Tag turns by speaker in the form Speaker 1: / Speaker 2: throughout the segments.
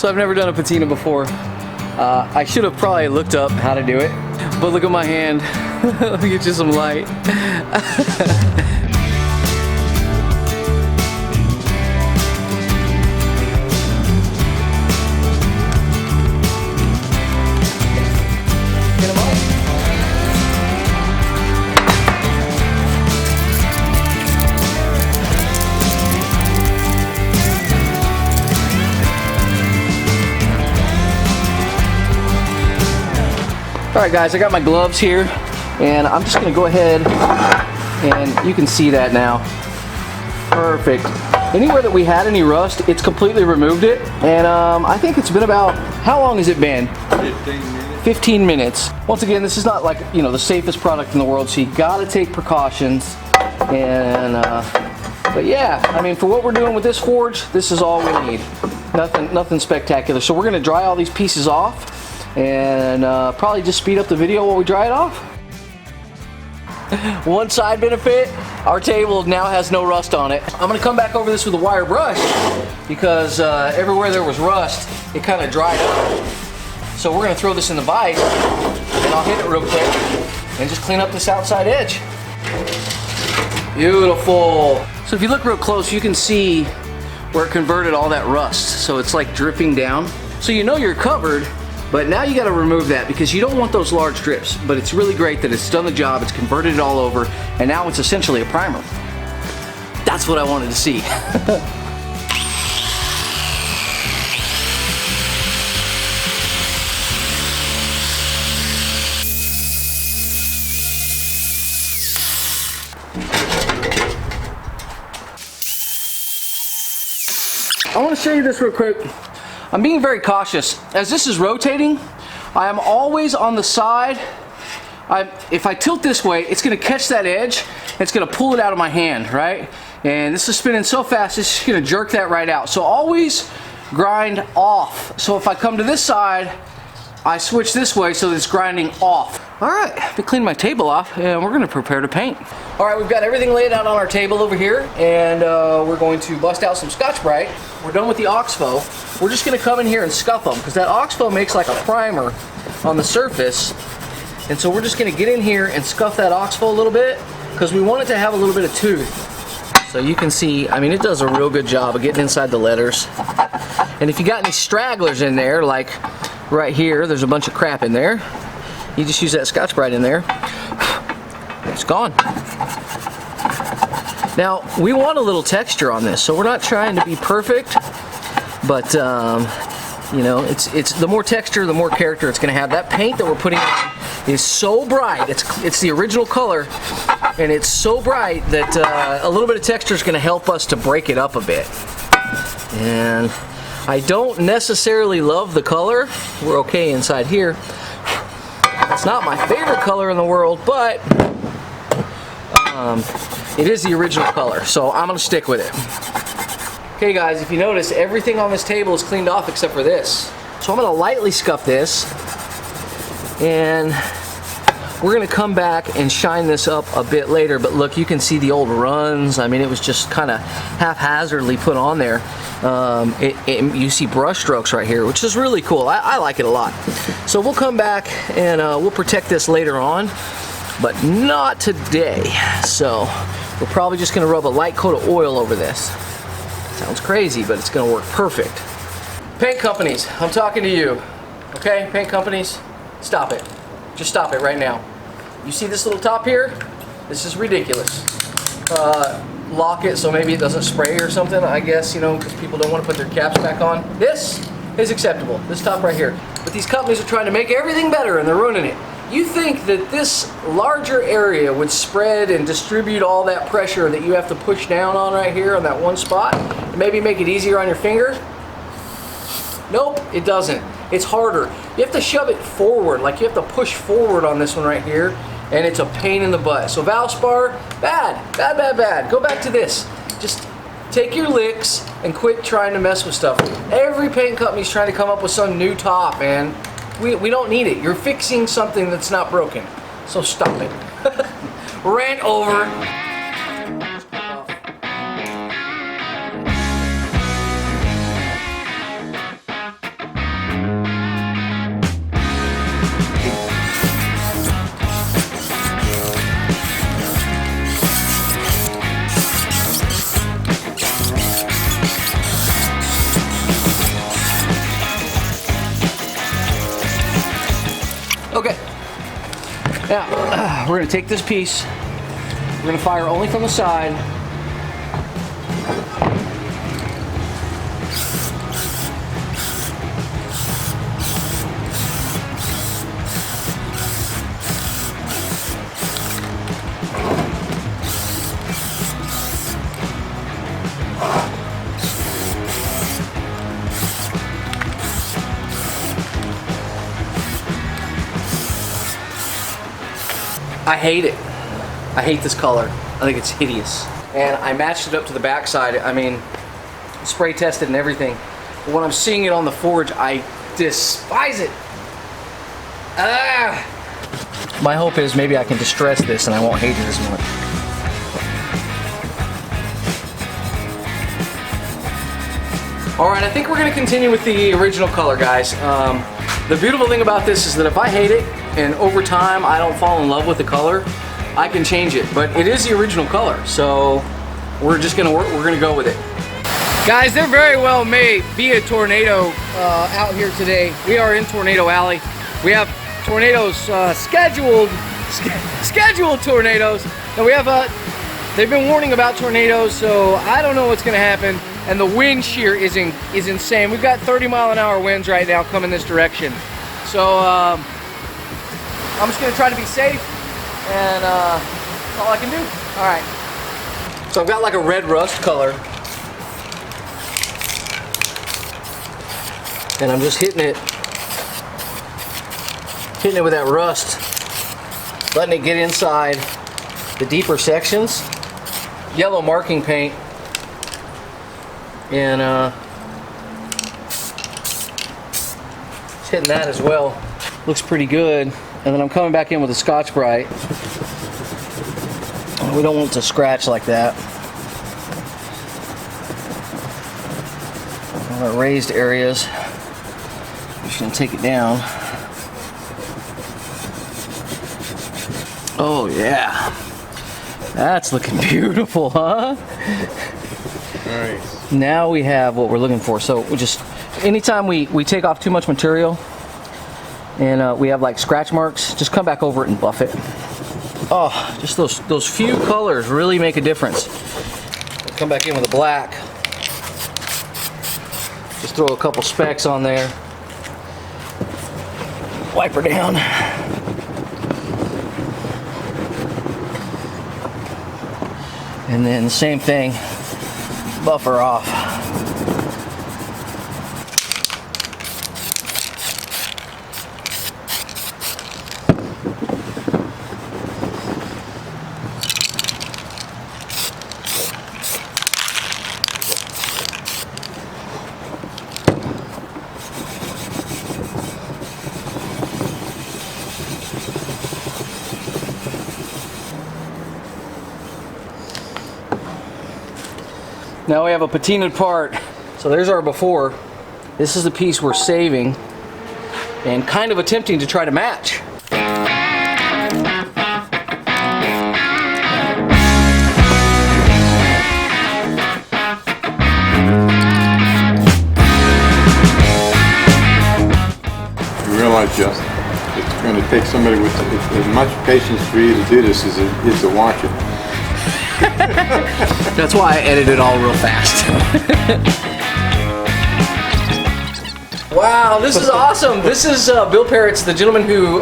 Speaker 1: So I've never done a patina before. I should have probably looked up how to do it, but look at my hand. Let me get you some light. Alright guys, I got my gloves here, and I'm just going to go ahead, and you can see that now. Perfect. Anywhere that we had any rust, it's completely removed it, and I think it's been about, how long has it been?
Speaker 2: 15 minutes.
Speaker 1: 15 minutes. Once again, this is not like, you know, the safest product in the world, so you got to take precautions, and but yeah, I mean, for what we're doing with this forge, this is all we need. Nothing spectacular. So we're going to dry all these pieces off, and probably just speed up the video while we dry it off. One side benefit, our table now has no rust on it. I'm going to come back over this with a wire brush because everywhere there was rust, it kind of dried up. So we're going to throw this in the vise, and I'll hit it real quick and just clean up this outside edge. Beautiful. So if you look real close, you can see where it converted all that rust. So it's like dripping down. So you know you're covered. But now you got to remove that because you don't want those large drips. But it's really great that it's done the job, it's converted it all over, and now it's essentially a primer. That's what I wanted to see. I want to show you this real quick. I'm being very cautious. As this is rotating, I am always on the side. If I tilt this way, it's going to catch that edge, and it's going to pull it out of my hand, right? And this is spinning so fast, it's just going to jerk that right out. So always grind off. So if I come to this side, I switch this way so that it's grinding off. All right, I cleaned my table off, and we're going to prepare to paint. All right, we've got everything laid out on our table over here, and we're going to bust out some Scotch-Brite. We're done with the Oxbow. We're just going to come in here and scuff them, because that Oxbow makes like a primer on the surface. And so we're just going to get in here and scuff that Oxbow a little bit, because we want it to have a little bit of tooth. So you can see, I mean, it does a real good job of getting inside the letters. And if you got any stragglers in there, like right here, there's a bunch of crap in there. You just use that Scotch-Brite in there. It's gone. Now, we want a little texture on this, so we're not trying to be perfect, but you know, it's the more texture, the more character it's going to have. That paint that we're putting on is so bright. It's the original color, and it's so bright that a little bit of texture is going to help us to break it up a bit. And I don't necessarily love the color. We're okay inside here. It's not my favorite color in the world, but it is the original color, so I'm going to stick with it. Okay guys, if you notice, everything on this table is cleaned off except for this. So I'm going to lightly scuff this, and we're going to come back and shine this up a bit later. But look, you can see the old runs. I mean, it was just kind of haphazardly put on there. You see brush strokes right here, which is really cool. I like it a lot. So we'll come back and we'll protect this later on, but not today. So we're probably just going to rub a light coat of oil over this. Sounds crazy, but it's going to work perfect. Paint companies, I'm talking to you. Okay, paint companies, stop it. Just stop it right now. You see this little top here? This is ridiculous. Lock it so maybe it doesn't spray or something, I guess, you know, because people don't want to put their caps back on. This is acceptable, this top right here. But these companies are trying to make everything better, and they're ruining it. You think that this larger area would spread and distribute all that pressure that you have to push down on right here on that one spot, and maybe make it easier on your finger? Nope, it doesn't. It's harder. You have to shove it forward, like you have to push forward on this one right here, and it's a pain in the butt. So Valspar, bad. Go back to this. Just take your licks and quit trying to mess with stuff. Every paint company's trying to come up with some new top, man. We don't need it. You're fixing something that's not broken. So stop it. Rant over. Now, we're gonna take this piece, we're gonna fire only from the side. I hate it. I hate this color. I think it's hideous. And I matched it up to the backside. I mean, spray tested and everything. But when I'm seeing it on the forge, I despise it. Ah! My hope is maybe I can distress this and I won't hate it as much. All right, I think we're gonna continue with the original color, guys. The beautiful thing about this is that if I hate it and over time I don't fall in love with the color, I can change it. But it is the original color, so we're gonna go with it. Guys, they're very well made. Be a tornado out here today. We are in Tornado Alley. We have tornadoes scheduled tornadoes. Now we have they've been warning about tornadoes, so I don't know what's gonna happen. And the wind shear is insane. We've got 30-mile-an-hour winds right now coming this direction. So I'm just gonna try to be safe, and that's all I can do. All right. So I've got like a red rust color, and I'm just hitting it with that rust, letting it get inside the deeper sections. Yellow marking paint. And just hitting that as well. Looks pretty good. And then I'm coming back in with a Scotch-Brite. We don't want it to scratch like that. All our raised areas, I'm just gonna take it down. Oh yeah, that's looking beautiful, huh?
Speaker 2: Nice.
Speaker 1: Now we have what we're looking for. So we just, anytime we take off too much material and we have like scratch marks, just come back over it and buff it. Oh, just those few colors really make a difference. We'll come back in with a black. Just throw a couple specks on there. Wipe her down. And then the same thing, buff her off. Now we have a patinaed part. So there's our before. This is the piece we're saving and kind of attempting to try to match.
Speaker 2: You realize, Justin, it's going to take somebody with as much patience for you to do this as it is to watch it.
Speaker 1: That's why I edit it all real fast. Wow, this is awesome. This is Bill Parrott's, the gentleman who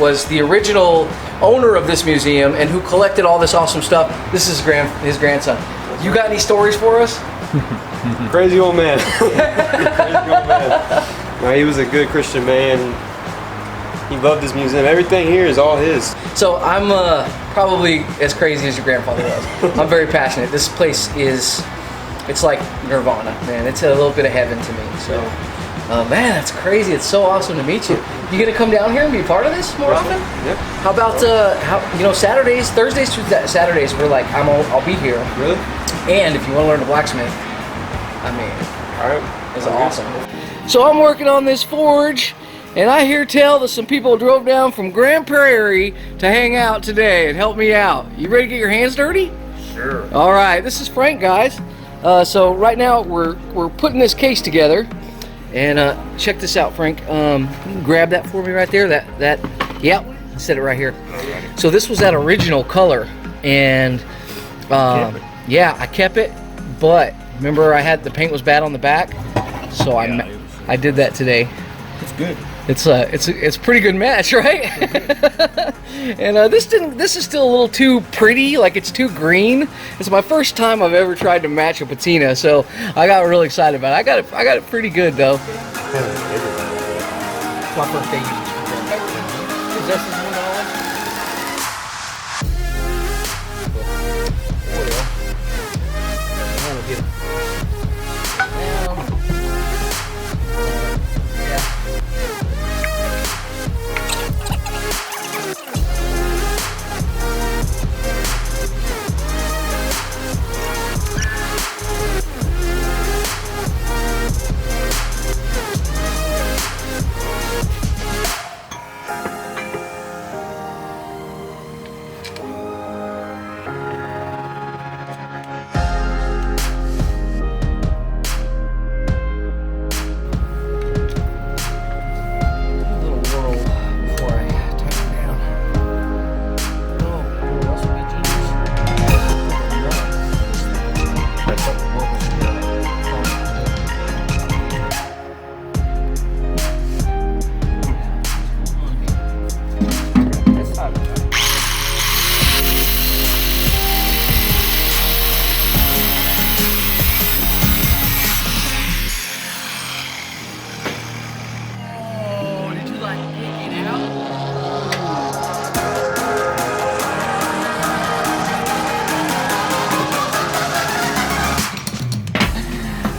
Speaker 1: was the original owner of this museum and who collected all this awesome stuff. This is his grandson. You got any stories for us?
Speaker 3: Crazy old man. Crazy old man. No, he was a good Christian man. He loved his museum. Everything here is all his.
Speaker 1: So I'm probably as crazy as your grandfather was. I'm very passionate. This place it's like nirvana, man. It's a little bit of heaven to me. So, man, that's crazy. It's so awesome to meet you. You gonna come down here and be part of this more often?
Speaker 3: Yep.
Speaker 1: How about Saturdays, Thursdays through Saturdays? We're like I'll be here.
Speaker 3: Really?
Speaker 1: And if you want to learn to blacksmith, I mean,
Speaker 3: All right.
Speaker 1: it's awesome. So I'm working on this forge. And I hear tell that some people drove down from Grand Prairie to hang out today and help me out. You ready to get your hands dirty?
Speaker 2: Sure.
Speaker 1: All right, this is Frank, guys. So right now we're putting this case together, and check this out, Frank. Grab that for me right there. Yep. Set it right here. So this was that original color, and yeah, I kept it. But remember, I had the paint was bad on the back, so I did that today.
Speaker 3: It's good.
Speaker 1: It's a pretty good match, right? And this is still a little too pretty, like it's too green. It's my first time I've ever tried to match a patina, so I got really excited about it. I got it pretty good though. My first day using screwdriver. Is this $1?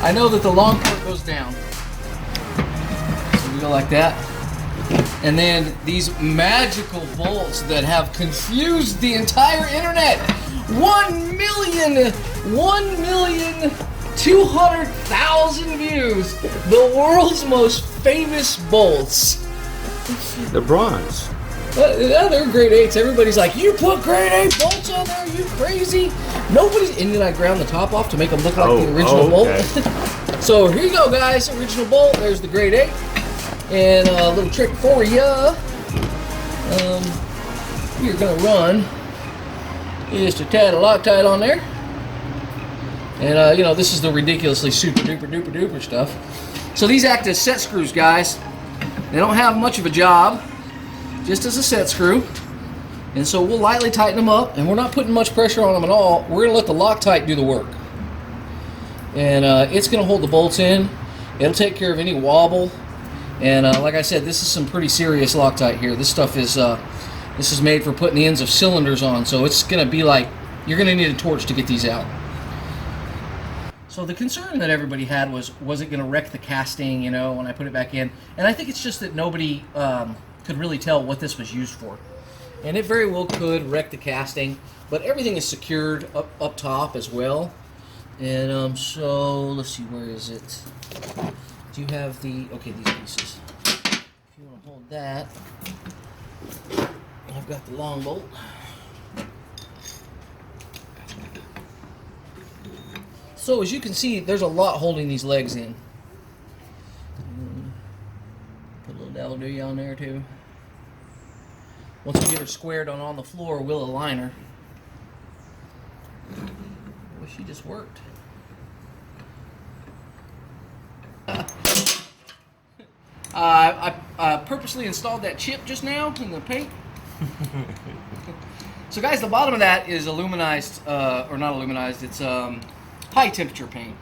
Speaker 1: I know that the long part goes down. So we go like that. And then these magical bolts that have confused the entire internet. 1,200,000 views. The world's most famous bolts.
Speaker 3: They're bronze.
Speaker 1: Yeah, they're grade 8s. Everybody's like, you put grade 8 bolts on there, you crazy? Nobody's. And then I ground the top off to make them look like the original bolt. So here you go, guys. Original bolt. There's the grade 8. And a little trick for you. You're gonna run just a tad of Loctite on there. And you know, this is the ridiculously super duper duper duper stuff. So these act as set screws, guys. They don't have much of a job, just as a set screw. And so we'll lightly tighten them up, and we're not putting much pressure on them at all. We're gonna let the Loctite do the work. And it's gonna hold the bolts in. It'll take care of any wobble. And like I said, this is some pretty serious Loctite here. This stuff is made for putting the ends of cylinders on, so it's gonna be like, you're gonna need a torch to get these out. So the concern that everybody had was it gonna wreck the casting, you know, when I put it back in? And I think it's just that nobody could really tell what this was used for. And it very well could wreck the casting, but everything is secured up top as well. And so let's see, where is it? Do you have the, okay, these pieces. If you want to hold that, I've got the long bolt. So as you can see, there's a lot holding these legs in. Put a little dowel on there too. Once we get her squared on the floor, we'll align her. Well, she just worked. I purposely installed that chip just now in the paint. So guys, the bottom of that is aluminized, or not aluminized, it's high temperature paint.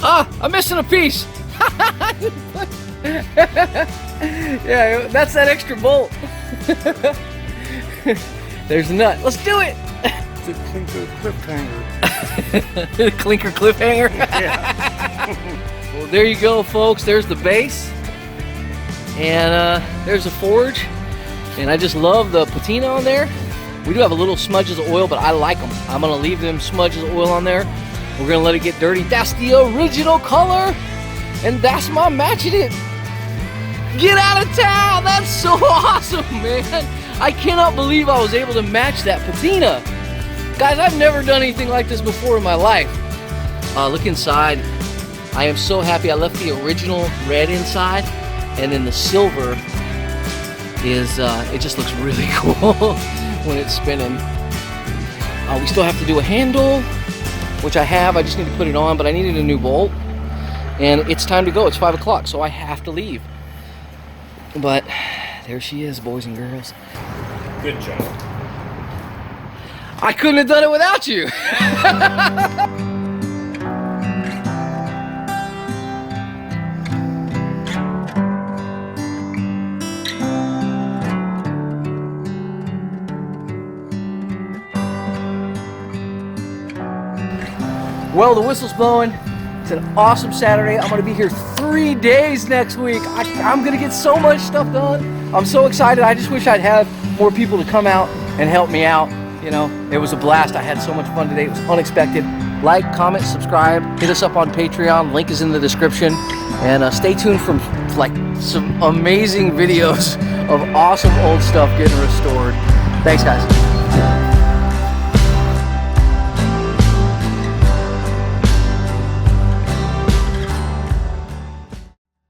Speaker 1: Ah, I'm missing a piece. Yeah, that's that extra bolt. There's the nut. Let's do it.
Speaker 2: It's a clinker cliffhanger.
Speaker 1: The clinker cliffhanger. Well, there you go, folks. There's the base, and there's the forge. And I just love the patina on there. We do have a little smudges of oil, but I like them. I'm gonna leave them smudges of oil on there. We're gonna let it get dirty. That's the original color, and that's my matching it. Get out of town! That's so awesome, man. I cannot believe I was able to match that patina. Guys, I've never done anything like this before in my life. Look inside. I am so happy I left the original red inside, and then the silver is, it just looks really cool when it's spinning. We still have to do a handle, which I have. I just need to put it on, but I needed a new bolt. And it's time to go. It's 5 o'clock, so I have to leave. But there she is, boys and girls.
Speaker 3: Good job.
Speaker 1: I couldn't have done it without you. Well, the whistle's blowing. It's an awesome Saturday. I'm gonna be here 3 days next week. I'm gonna get so much stuff done. I'm so excited. I just wish I'd have more people to come out and help me out. You know, it was a blast. I had so much fun today. It was unexpected. Like, comment, subscribe, hit us up on Patreon. Link is in the description. And stay tuned for like some amazing videos of awesome old stuff getting restored. Thanks, guys.